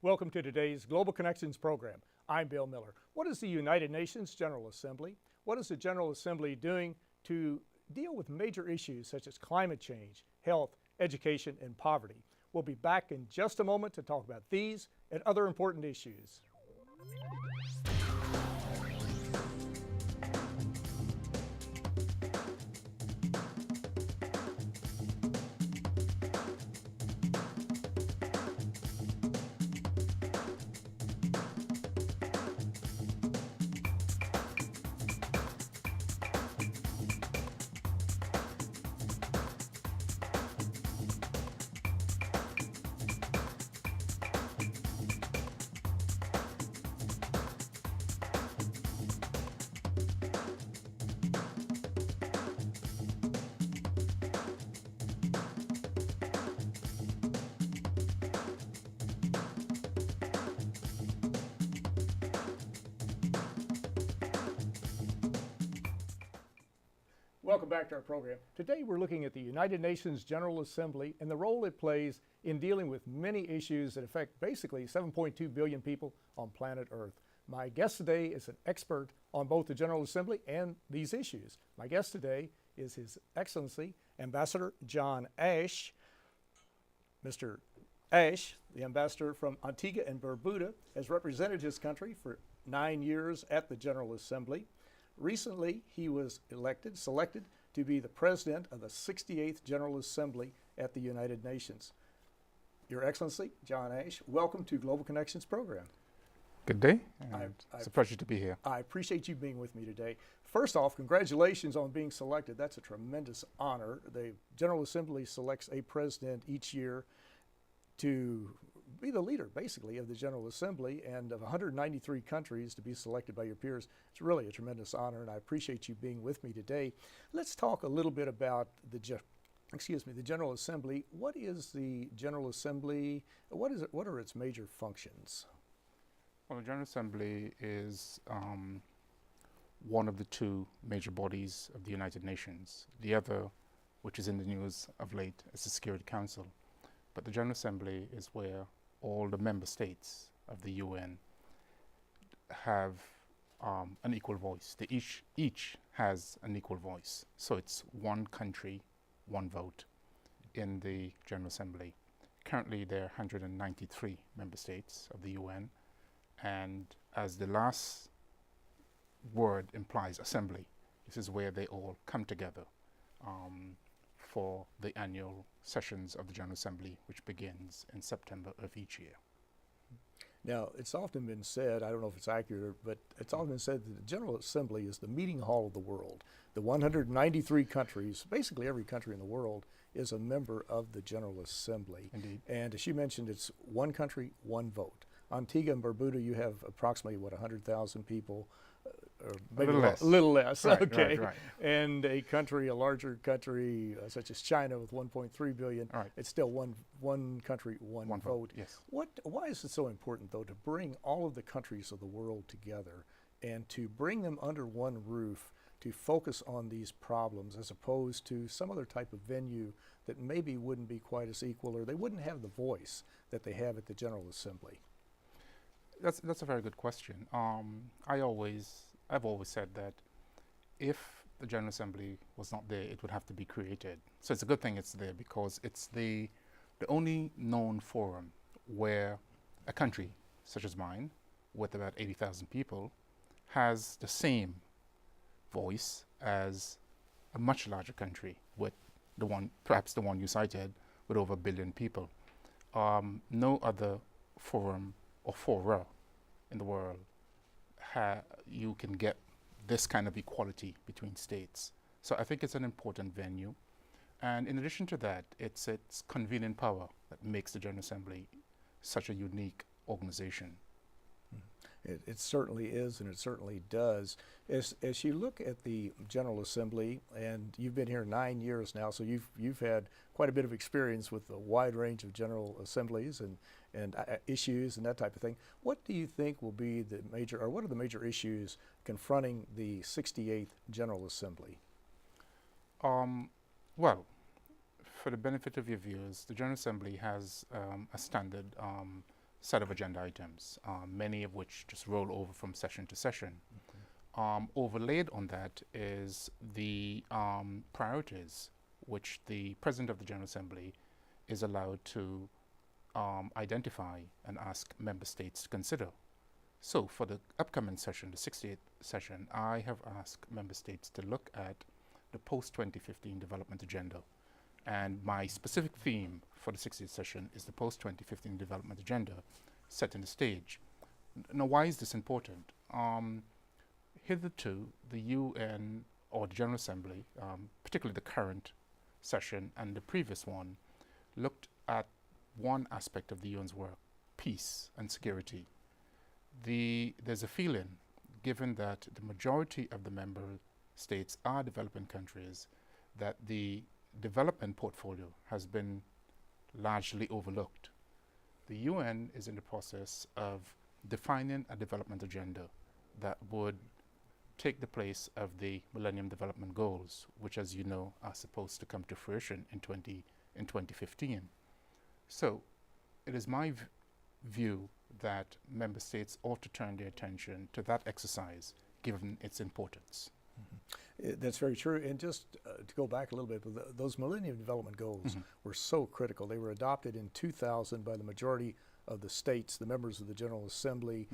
Welcome to today's Global Connections program. I'm Bill Miller. What is the United Nations General Assembly? What is the General Assembly doing to deal with major issues such as climate change, health, education, and poverty? We'll be back in just a moment to talk about these and other important issues. Welcome back to our program. Today we're looking at the United Nations General Assembly and the role it plays in dealing with many issues that affect basically 7.2 billion people on planet Earth. My guest today is an expert on both the General Assembly and these issues. My guest today is His Excellency Ambassador John Ashe. Mr. Ashe, the ambassador from Antigua and Barbuda, has represented his country for 9 years at the General Assembly. Recently, he was selected to be the president of the 68th General Assembly at the United Nations. Your Excellency, John Ashe, welcome to Global Connections program. Good day. It's a pleasure to be here. I appreciate you being with me today. First off, congratulations on being selected. That's a tremendous honor. The General Assembly selects a president each year to be the leader, basically, of the General Assembly, and of 193 countries to be selected by your peers. It's really a tremendous honor, and I appreciate you being with me today. Let's talk a little bit about the General Assembly. What is the General Assembly? What is it? What are its major functions? Well, the General Assembly is one of the two major bodies of the United Nations. The other, which is in the news of late, is the Security Council. But the General Assembly is where all the member states of the UN have an equal voice. They each has an equal voice. So it's one country, one vote in the General Assembly. Currently there are 193 member states of the UN, and as the last word implies, assembly, this is where they all come together for the annual sessions of the General Assembly, which begins in September of each year. Now, it's often been said, I don't know if it's accurate, but it's often been said that the General Assembly is the meeting hall of the world. The 193 countries, basically every country in the world, is a member of the General Assembly. Indeed. And as you mentioned, it's one country, one vote. Antigua and Barbuda, you have approximately, 100,000 people? Or maybe a little less. Right, okay. Right. And a country, a larger country such as China with 1.3 billion, right. It's still one country, one vote. Yes. Why is it so important, though, to bring all of the countries of the world together and to bring them under one roof to focus on these problems as opposed to some other type of venue that maybe wouldn't be quite as equal, or they wouldn't have the voice that they have at the General Assembly? That's a very good question. I've always said that if the General Assembly was not there, it would have to be created. So it's a good thing it's there, because it's the only known forum where a country such as mine, with about 80,000 people, has the same voice as a much larger country, with perhaps the one you cited, with over 1 billion people. No other forum or fora in the world you can get this kind of equality between states. So I think it's an important venue. And in addition to that, it's its convening power that makes the General Assembly such a unique organization. It certainly is, and it certainly does. As you look at the General Assembly, and you've been here 9 years now, so you've had quite a bit of experience with a wide range of General Assemblies and issues and that type of thing. What do you think will be the major, or what are the major issues confronting the 68th General Assembly? Well, for the benefit of your viewers, the General Assembly has a standard set of agenda items, many of which just roll over from session to session. Overlaid on that is the priorities which the President of the General Assembly is allowed to identify and ask member states to consider. So for the upcoming session, the 68th session, I have asked member states to look at the post-2015 development agenda. And my specific theme for the 60th session is the post-2015 development agenda, setting the stage. Now, why is this important? Hitherto, the UN or the General Assembly, particularly the current session and the previous one, looked at one aspect of the UN's work, peace and security. There's a feeling, given that the majority of the member states are developing countries, that the development portfolio has been largely overlooked. The UN is in the process of defining a development agenda that would take the place of the Millennium Development Goals, which, as you know, are supposed to come to fruition in 2015. So it is my view that member states ought to turn their attention to that exercise, given its importance. That's very true. And just to go back a little bit, those Millennium Development Goals were so critical. They were adopted in 2000 by the majority of the states, the members of the General Assembly,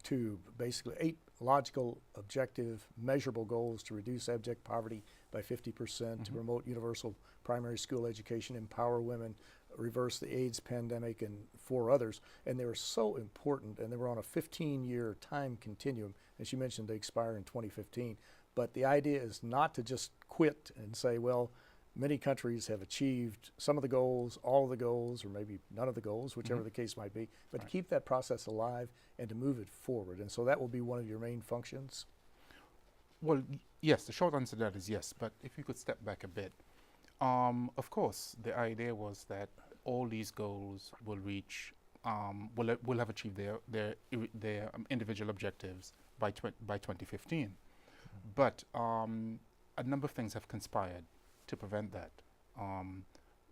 to basically 8 logical, objective, measurable goals to reduce abject poverty by 50%, to promote universal primary school education, empower women, reverse the AIDS pandemic, and 4 others. And they were so important, and they were on a 15-year time continuum. As you mentioned, they expire in 2015. But the idea is not to just quit and say, well, many countries have achieved some of the goals, all of the goals, or maybe none of the goals, whichever the case might be, but to keep that process alive and to move it forward. And so that will be one of your main functions? Well, yes, the short answer to that is yes, but if you could step back a bit. Of course, the idea was that all these goals will reach, will have achieved their individual objectives by 2015. But a number of things have conspired to prevent that.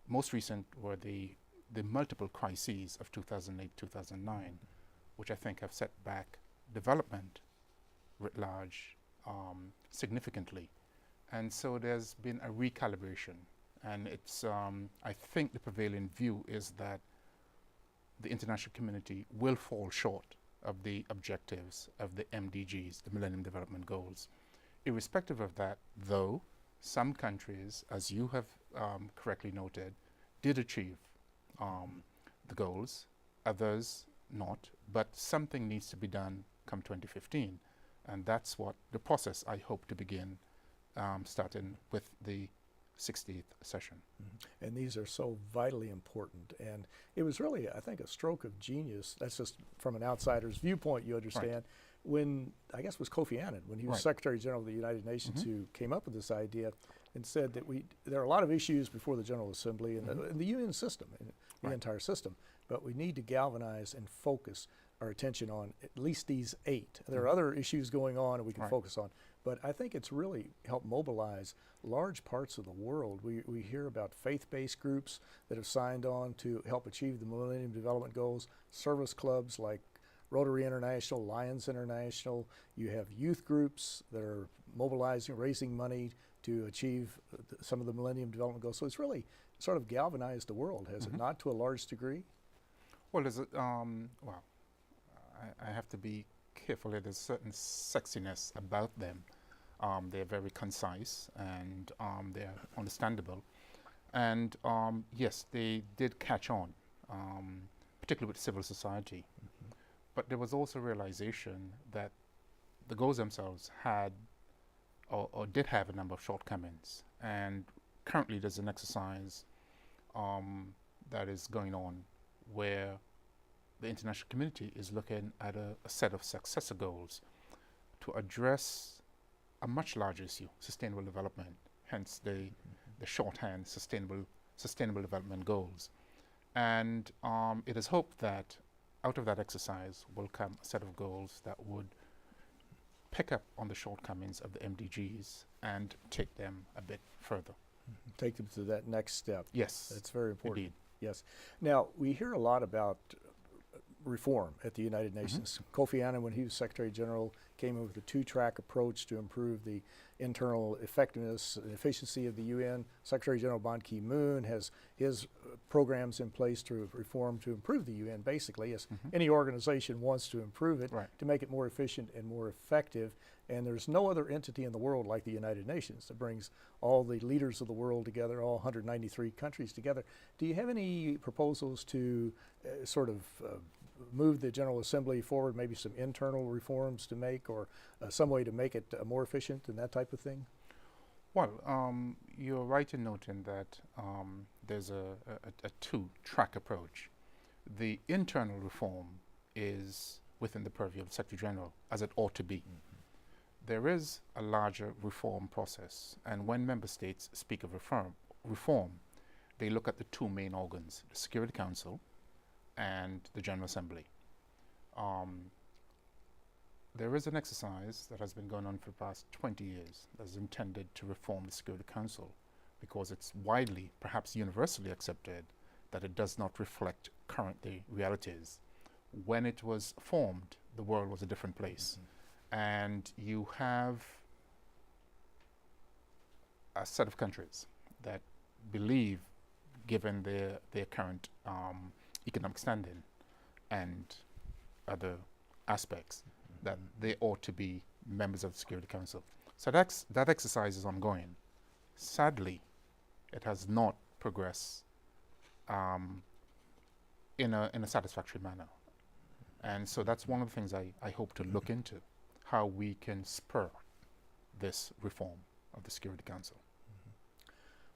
Most recent were the multiple crises of 2008, 2009, which I think have set back development writ large significantly. And so there's been a recalibration. And it's, I think the prevailing view is that the international community will fall short of the objectives of the MDGs, the Millennium Development Goals. Irrespective of that, though, some countries, as you have correctly noted, did achieve the goals, others not, but something needs to be done come 2015. And that's what the process I hope to begin starting with the 60th session. And these are so vitally important. And it was really, I think, a stroke of genius. That's just from an outsider's viewpoint, you understand. When, I guess it was Kofi Annan, when he was Secretary General of the United Nations, who came up with this idea and said that there are a lot of issues before the General Assembly and the UN system, and the entire system, but we need to galvanize and focus our attention on at least these 8. There are other issues going on and we can focus on, but I think it's really helped mobilize large parts of the world. We hear about faith-based groups that have signed on to help achieve the Millennium Development Goals, service clubs like Rotary International, Lions International. You have youth groups that are mobilizing, raising money to achieve some of the Millennium Development Goals. So it's really sort of galvanized the world, has it not, to a large degree? Well, there's I have to be careful. There's a certain sexiness about them. They're very concise and they're understandable. And yes, they did catch on, particularly with civil society. But there was also realization that the goals themselves had or did have a number of shortcomings. And currently there's an exercise that is going on where the international community is looking at a set of successor goals to address a much larger issue, sustainable development, hence the shorthand sustainable development goals. And it is hoped that out of that exercise will come a set of goals that would pick up on the shortcomings of the MDGs and take them a bit further. Take them to that next step. Yes. That's very important. Indeed. Yes. Now, we hear a lot about reform at the United Nations. Kofi Annan, when he was Secretary General, came in with a two-track approach to improve the internal effectiveness and efficiency of the UN. Secretary General Ban Ki-moon has his programs in place to reform to improve the UN, basically, as any organization wants to improve it, to make it more efficient and more effective. And there's no other entity in the world like the United Nations that brings all the leaders of the world together, all 193 countries together. Do you have any proposals to sort of move the General Assembly forward, maybe some internal reforms to make, or some way to make it more efficient and that type of thing? Well, you're right in noting that there's a two-track approach. The internal reform is within the purview of the Secretary General, as it ought to be. There is a larger reform process, and when member states speak of reform, they look at the two main organs, the Security Council and the General Assembly. There is an exercise that has been going on for the past 20 years that is intended to reform the Security Council, because it's widely, perhaps universally accepted, that it does not reflect currently realities. When it was formed, the world was a different place. And you have a set of countries that believe, given their current economic standing and other aspects, that they ought to be members of the Security Council. So that exercise is ongoing. Sadly, it has not progressed in a satisfactory manner. And so that's one of the things I hope to look into, how we can spur this reform of the Security Council.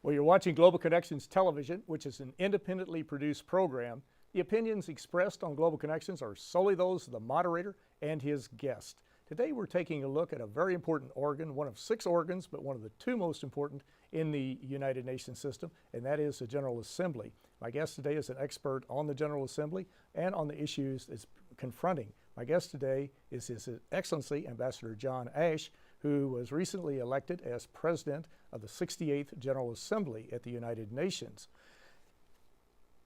Well, you're watching Global Connections Television, which is an independently produced program. The opinions expressed on Global Connections are solely those of the moderator and his guest. Today we're taking a look at a very important organ, one of 6 organs, but one of the 2 most important in the United Nations system, and that is the General Assembly. My guest today is an expert on the General Assembly and on the issues it's confronting. My guest today is His Excellency Ambassador John Ashe, who was recently elected as President of the 68th General Assembly at the United Nations.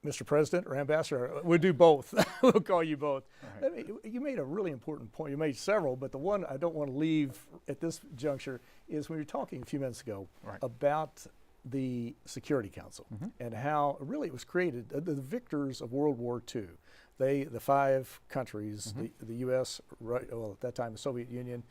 Mr. President or Ambassador, we'll do both. We'll call you both. Right. You made a really important point. You made several, but the one I don't want to leave at this juncture is when you were talking a few minutes ago about the Security Council and how really it was created, the victors of World War II. The 5 countries, the U.S., well, at that time the Soviet Union,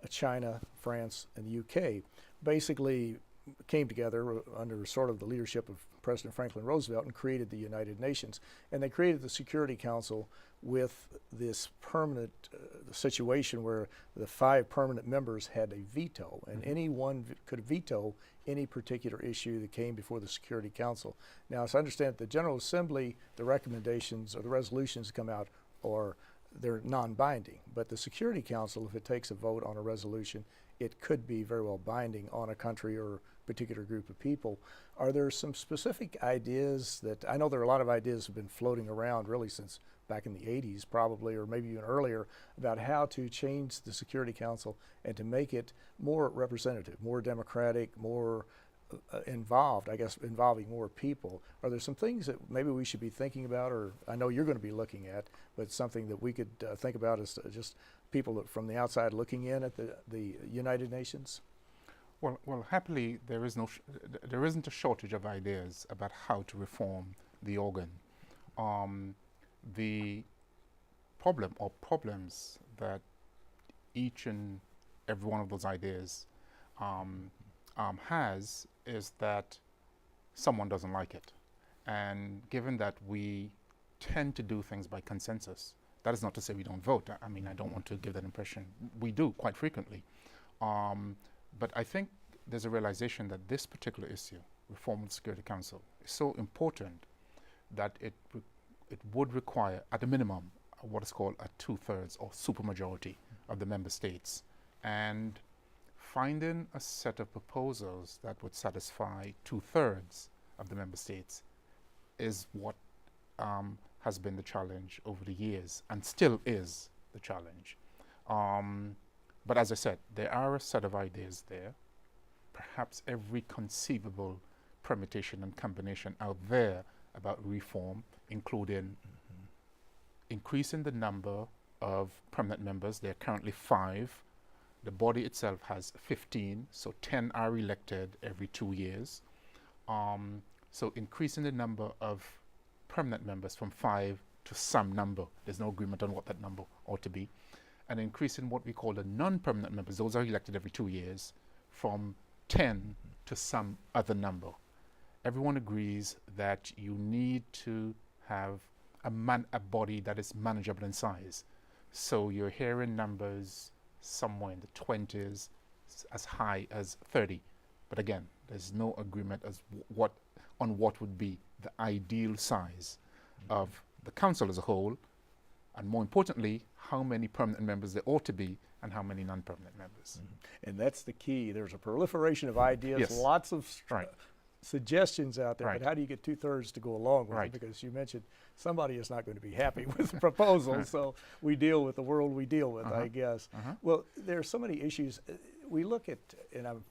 China, France, and the UK, basically came together under sort of the leadership of President Franklin Roosevelt and created the United Nations. And they created the Security Council with this permanent situation where the 5 permanent members had a veto, and anyone could veto any particular issue that came before the Security Council. Now, as I understand it, the General Assembly, the recommendations or the resolutions that come out they're non-binding, but the Security Council, if it takes a vote on a resolution, it could be very well binding on a country or a particular group of people. Are there some specific ideas that, I know there are a lot of ideas that have been floating around really since back in the 80s probably, or maybe even earlier, about how to change the Security Council and to make it more representative, more democratic, more involved, I guess, involving more people. Are there some things that maybe we should be thinking about, or I know you're going to be looking at, but something that we could think about as just people from the outside looking in at the United Nations? Well, happily, there isn't a shortage of ideas about how to reform the organ. The problem or problems that each and every one of those ideas has is that someone doesn't like it. And given that we tend to do things by consensus, that is not to say we don't vote. I mean, I don't want to give that impression. We do quite frequently. But I think there's a realization that this particular issue, reform of the Security Council, is so important that it would require, at a minimum, what is called a 2/3 or supermajority of the member states. And finding a set of proposals that would satisfy 2/3 of the member states is what has been the challenge over the years, and still is the challenge. But as I said, there are a set of ideas there. Perhaps every conceivable permutation and combination out there about reform, including increasing the number of permanent members. There are currently 5. The body itself has 15, so 10 are elected every 2 years. So increasing the number of permanent members from 5 to some number. There's no agreement on what that number ought to be. And increasing what we call the non-permanent members, those are elected every 2 years, from 10 to some other number. Everyone agrees that you need to have a body that is manageable in size. So you're hearing numbers somewhere in the 20s, as high as 30. But again, there's no agreement as on what would be the ideal size of the council as a whole, and more importantly, how many permanent members there ought to be and how many non-permanent members. And that's the key. There's a proliferation of ideas, Yes. lots of Right. suggestions out there, Right. but how do you get 2/3 to go along with Right. it? Because you mentioned somebody is not going to be happy with the proposal, so we deal with the world we deal with, I guess. Well, there are so many issues. We look at, and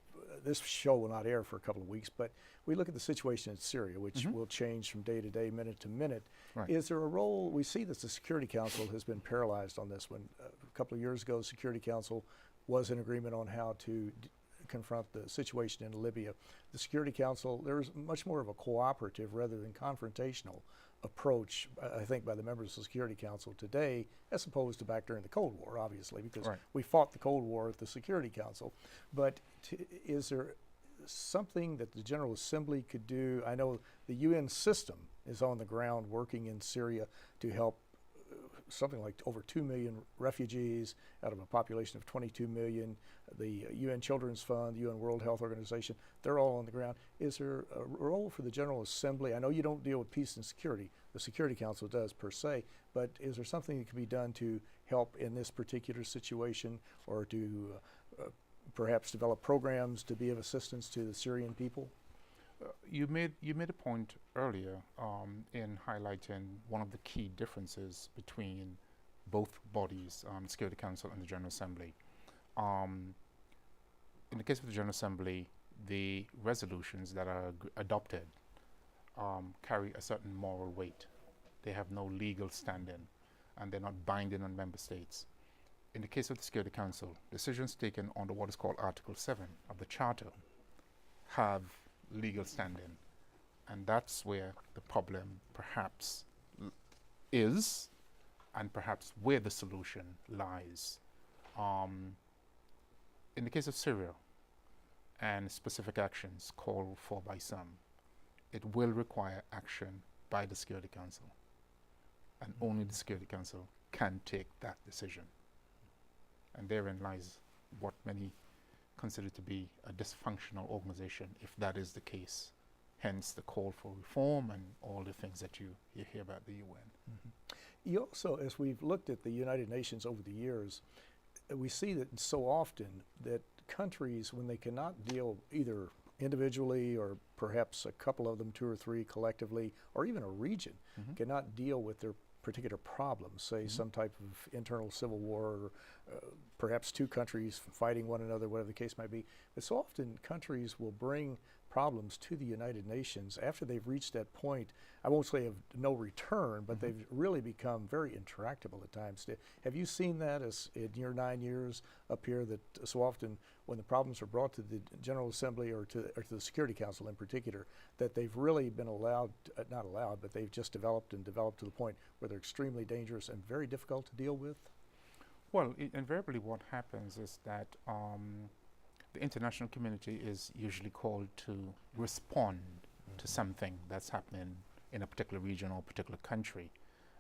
this show will not air for a couple of weeks, but we look at the situation in Syria, which will change from day to day, minute to minute. Right. Is there a role? We see that the Security Council has been paralyzed on this one. A couple of years ago, the Security Council was in agreement on how to confront the situation in Libya. The Security Council, there's much more of a cooperative rather than confrontational approach, I think, by the members of the Security Council today, as opposed to back during the Cold War, obviously, because Right. we fought the Cold War at the Security Council. But is there something that the General Assembly could do? I know the UN system is on the ground working in Syria to help something like over 2 million refugees out of a population of 22 million. The UN Children's Fund, the UN World Health Organization, they're all on the ground. Is there a role for the General Assembly? I know you don't deal with peace and security, the Security Council does per se, but is there something that can be done to help in this particular situation, or to perhaps develop programs to be of assistance to the Syrian people? You made a point earlier in highlighting one of the key differences between both bodies, the Security Council and the General Assembly. In the case of the General Assembly, the resolutions that are adopted carry a certain moral weight. They have no legal standing, and they're not binding on member states. In the case of the Security Council, decisions taken under what is called Article 7 of the Charter have legal standing, and that's where the problem perhaps is, and perhaps where the solution lies. In the case of Syria and specific actions called for by some, it will require action by the Security Council, and only the Security Council can take that decision. And therein lies what many consider to be a dysfunctional organization, if that is the case. Hence the call for reform and all the things that you hear about the UN. You also, as we've looked at the United Nations over the years, we see that so often that countries, when they cannot deal either individually or perhaps a couple of them, 2 or 3 collectively, or even a region, cannot deal with their particular problems, say some type of internal civil war, or perhaps 2 countries fighting one another, whatever the case might be. But so often countries will bring problems to the United Nations after they've reached that point, I won't say of no return, but they've really become very intractable at times. Have you seen that as in your 9 years up here, that so often when the problems are brought to the General Assembly or to the Security Council in particular, that they've really been not allowed, but they've just developed to the point where they're extremely dangerous and very difficult to deal with? Well, invariably what happens is that the international community is usually called to respond to something that's happening in a particular region or particular country.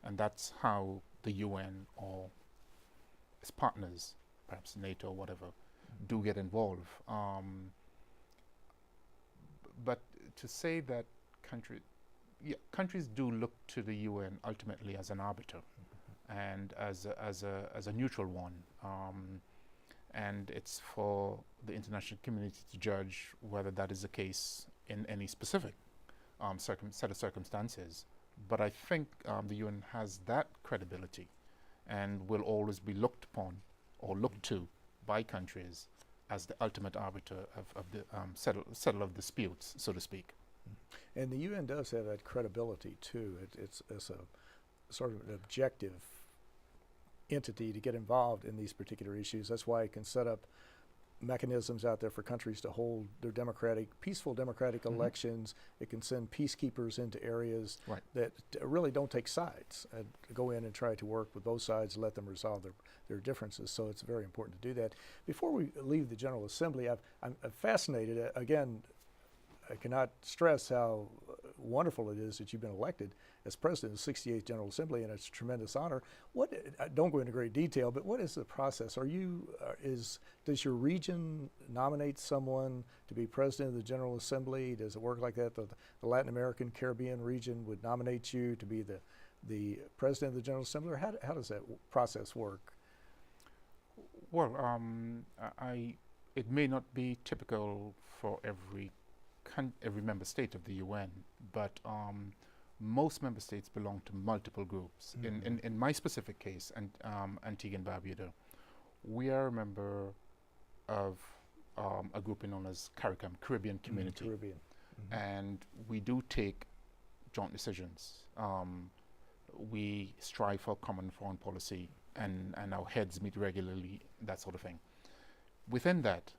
And that's how the UN or its partners, perhaps NATO or whatever, do get involved. But to say that countries do look to the UN ultimately as an arbiter and as a neutral one. And it's for the international community to judge whether that is the case in any specific set of circumstances. But I think the UN has that credibility and will always be looked upon or looked to by countries as the ultimate arbiter of the settle of disputes, so to speak. And the UN does have that credibility too. It's a sort of an objective entity to get involved in these particular issues. That's why it can set up mechanisms out there for countries to hold their peaceful democratic elections. It can send peacekeepers into areas Right. that really don't take sides and go in and try to work with both sides and let them resolve their differences. So it's very important to do that. Before we leave the General Assembly, I'm fascinated. Again, I cannot stress how wonderful it is that you've been elected as president of the 68th General Assembly, and it's a tremendous honor. Don't go into great detail, but what is the process? Does your region nominate someone to be president of the General Assembly? Does it work like that? The Latin American Caribbean region would nominate you to be the president of the General Assembly, or how does that process work? Well, it may not be typical for every member state of the UN, but most member states belong to multiple groups. In my specific case, Antigua and Barbuda, we are a member of a group known as CARICOM, Caribbean Community. Caribbean. And we do take joint decisions. We strive for common foreign policy, and our heads meet regularly, that sort of thing. Within that,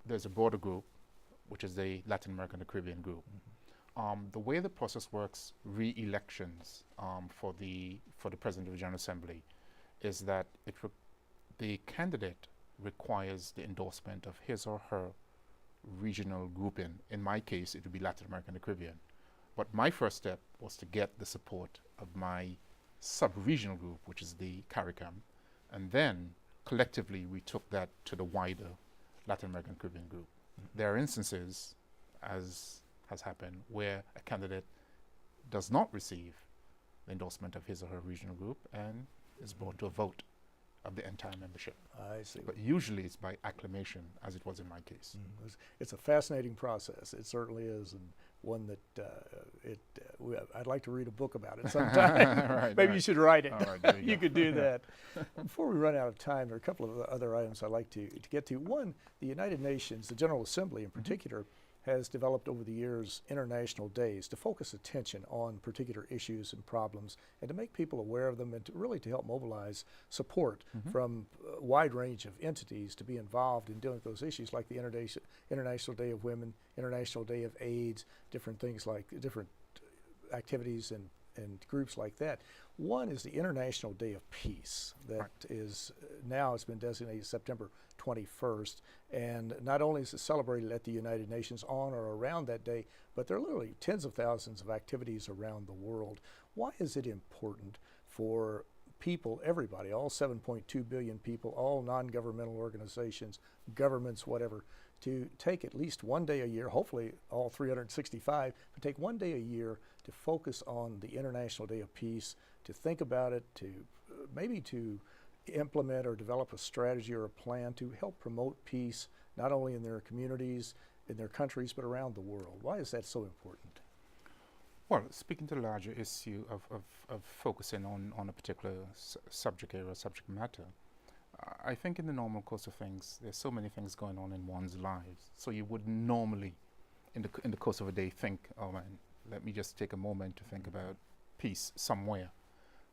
there's a broader group, which is the Latin American and Caribbean group. The way the process works, re-elections for the President of the General Assembly, is that the candidate requires the endorsement of his or her regional grouping. In my case, it would be Latin American and Caribbean. But my first step was to get the support of my sub-regional group, which is the CARICOM, and then collectively we took that to the wider Latin American Caribbean group. There are instances, as has happened, where a candidate does not receive the endorsement of his or her regional group and is brought to a vote of the entire membership. I see. But usually it's by acclamation, as it was in my case. It's a fascinating process. It certainly is, and one that I'd like to read a book about it sometime. Right, Maybe right. you should write it. All right, there You go. could do that. Before we run out of time, there are a couple of other items I'd like to get to. One, the United Nations, the General Assembly in particular, has developed over the years international days to focus attention on particular issues and problems and to make people aware of them and to help mobilize support from a wide range of entities to be involved in dealing with those issues, like the International Day of Women, International Day of AIDS, different things like different activities and groups like that. One is the International Day of Peace that is now, it's been designated September 21st, and not only is it celebrated at the United Nations on or around that day, but there are literally tens of thousands of activities around the world. Why is it important for people, everybody, all 7.2 billion people, all non-governmental organizations, governments, whatever, to take at least one day a year, hopefully all 365, but take one day a year to focus on the International Day of Peace, to think about it, to maybe to implement or develop a strategy or a plan to help promote peace, not only in their communities, in their countries, but around the world? Why is that so important? Well, speaking to the larger issue of focusing on a particular subject area, subject matter, I think in the normal course of things, there's so many things going on in one's lives. So you would normally, in the course of a day, think, oh man, let me just take a moment to think about peace somewhere.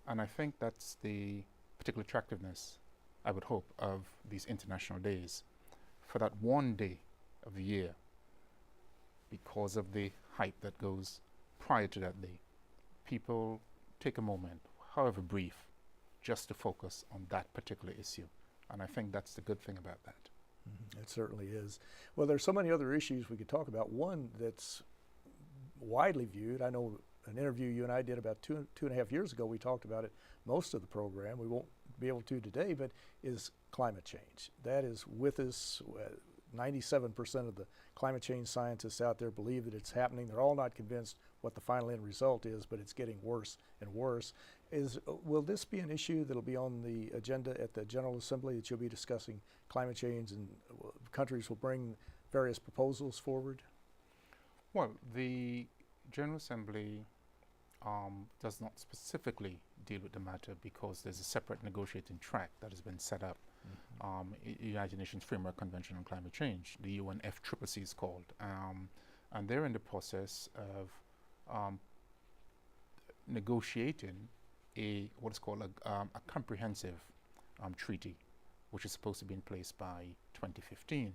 And I think that's the particular attractiveness, I would hope, of these international days. For that one day of the year, because of the hype that goes prior to that day, people take a moment, however brief, just to focus on that particular issue. And I think that's the good thing about that. It certainly is. Well, there's so many other issues we could talk about. One that's widely viewed, I know an interview you and I did about two and a half years ago, we talked about it most of the program. We won't be able to today, but is climate change. That is with us. 97% of the climate change scientists out there believe that it's happening. They're all not convinced what the final end result is, but it's getting worse and worse. Will this be an issue that'll be on the agenda at the General Assembly, that you'll be discussing climate change, and countries will bring various proposals forward? Well, the General Assembly does not specifically deal with the matter because there's a separate negotiating track that has been set up. United Nations Framework Convention on Climate Change, the UNFCCC is called, and they're in the process of negotiating what is called a comprehensive treaty, which is supposed to be in place by 2015.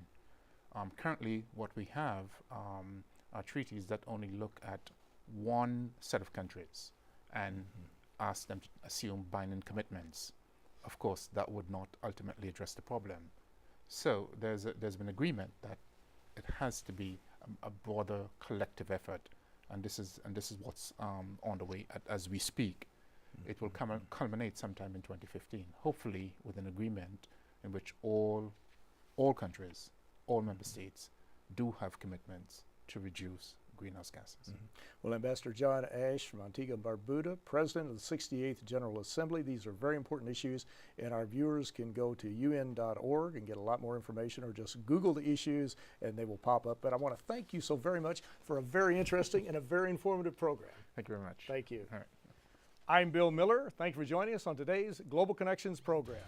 Currently, what we have are treaties that only look at one set of countries and ask them to assume binding commitments. Of course, that would not ultimately address the problem. So there's been agreement that it has to be a broader collective effort, and this is what's on the way as we speak. It will culminate sometime in 2015, hopefully with an agreement in which all countries, all member states, do have commitments to reduce greenhouse gases. Well, Ambassador John Ashe from Antigua and Barbuda, President of the 68th General Assembly. These are very important issues, and our viewers can go to un.org and get a lot more information, or just Google the issues and they will pop up. But I want to thank you so very much for a very interesting and a very informative program. Thank you very much. Thank you. All right. I'm Bill Miller. Thank you for joining us on today's Global Connections program.